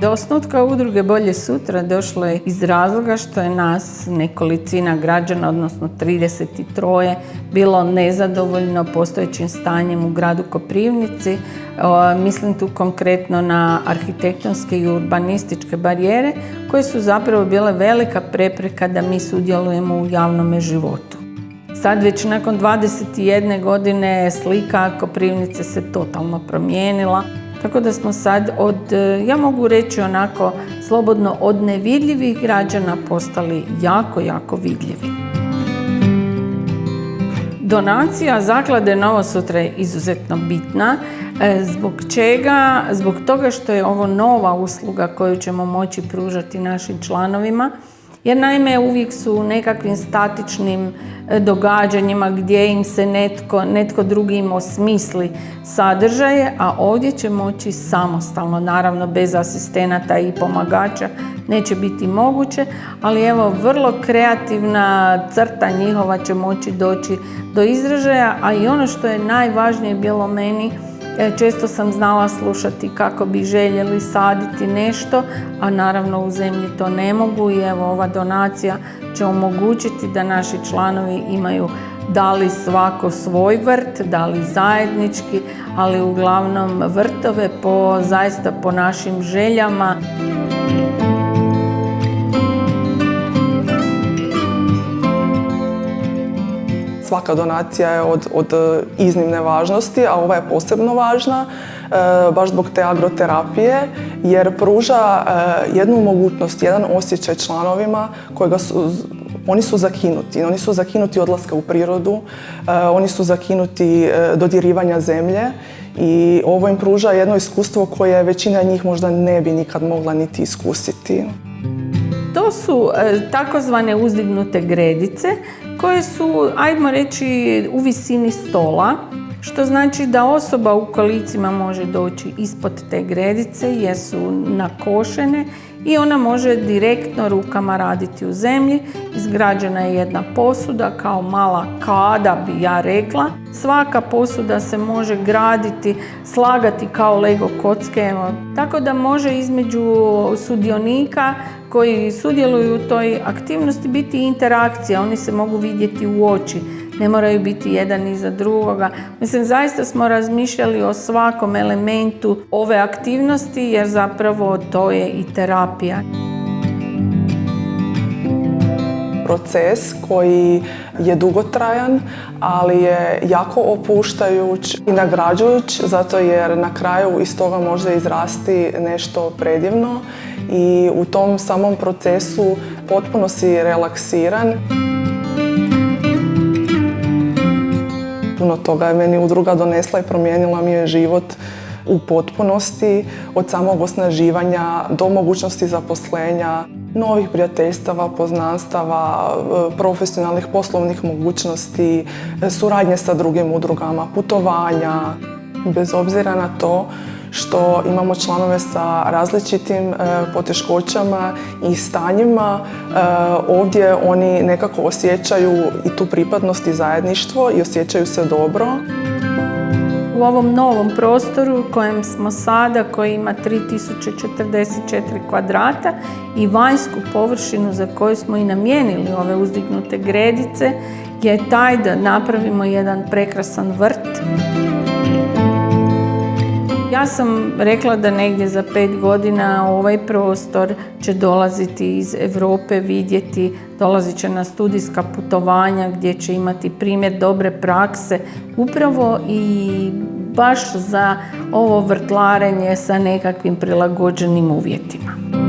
Do osnutka udruge Bolje sutra došlo je iz razloga što je nas nekolicina građana, odnosno 33, bilo nezadovoljno postojećim stanjem u gradu Koprivnici. Mislim tu konkretno na arhitektonske i urbanističke barijere koje su zapravo bile velika prepreka da mi sudjelujemo u javnom životu. Sad već nakon 21 godine slika Koprivnice se totalno promijenila. Tako da smo sad ja mogu reći onako slobodno, od nevidljivih građana postali jako, jako vidljivi. Donacija Zaklade Novo sutra je izuzetno bitna. Zbog čega? Zbog toga što je ovo nova usluga koju ćemo moći pružati našim članovima. Jer naime uvijek su u nekakvim statičnim događanjima gdje im se netko drugi im osmisli sadržaje, a ovdje će moći samostalno, naravno bez asistenata i pomagača neće biti moguće, ali evo vrlo kreativna crta njihova će moći doći do izražaja, a i ono što je najvažnije bilo meni, često sam znala slušati kako bi željeli saditi nešto, a naravno u zemlji to ne mogu i evo ova donacija će omogućiti da naši članovi imaju da li svako svoj vrt, da li zajednički, ali uglavnom vrtove zaista po našim željama. Svaka donacija je od iznimne važnosti, a ova je posebno važna, baš zbog te agroterapije, jer pruža jednu mogućnost, jedan osjećaj članovima oni su zakinuti odlaska u prirodu, oni su zakinuti dodirivanja zemlje i ovo im pruža jedno iskustvo koje većina njih možda ne bi nikad mogla niti iskusiti. To su takozvane uzdignute gredice koje su, ajmo reći, u visini stola, što znači da osoba u kolicima može doći ispod te gredice jer su nakošene i ona može direktno rukama raditi u zemlji. Izgrađena je jedna posuda kao mala kada bi ja rekla. Svaka posuda se može graditi, slagati kao Lego kocke, tako da može između sudionika koji sudjeluju u toj aktivnosti biti interakcija, oni se mogu vidjeti u oči, ne moraju biti jedan iza drugoga. Mislim, zaista smo razmišljali o svakom elementu ove aktivnosti jer zapravo to je i terapija. Proces koji je dugotrajan, ali je jako opuštajuć i nagrađujuć, zato jer na kraju iz toga može izrasti nešto predivno i u tom samom procesu potpuno si relaksiran. Puno toga je meni udruga donesla i promijenila mi je život u potpunosti, od samog osnaživanja do mogućnosti zaposlenja, novih prijateljstava, poznanstava, profesionalnih poslovnih mogućnosti, suradnje sa drugim udrugama, putovanja. Bez obzira na to što imamo članove sa različitim poteškoćama i stanjima, ovdje oni nekako osjećaju i tu pripadnost i zajedništvo i osjećaju se dobro. U ovom novom prostoru u kojem smo sada, koji ima 3044 kvadrata i vanjsku površinu za koju smo i namijenili ove uzdignute gredice, je taj da napravimo jedan prekrasan vrt. Ja sam rekla da negdje za 5 godina ovaj prostor će dolaziti iz Europe, vidjeti, dolazit će na studijska putovanja gdje će imati primjer dobre prakse, upravo i baš za ovo vrtlarenje sa nekakvim prilagođenim uvjetima.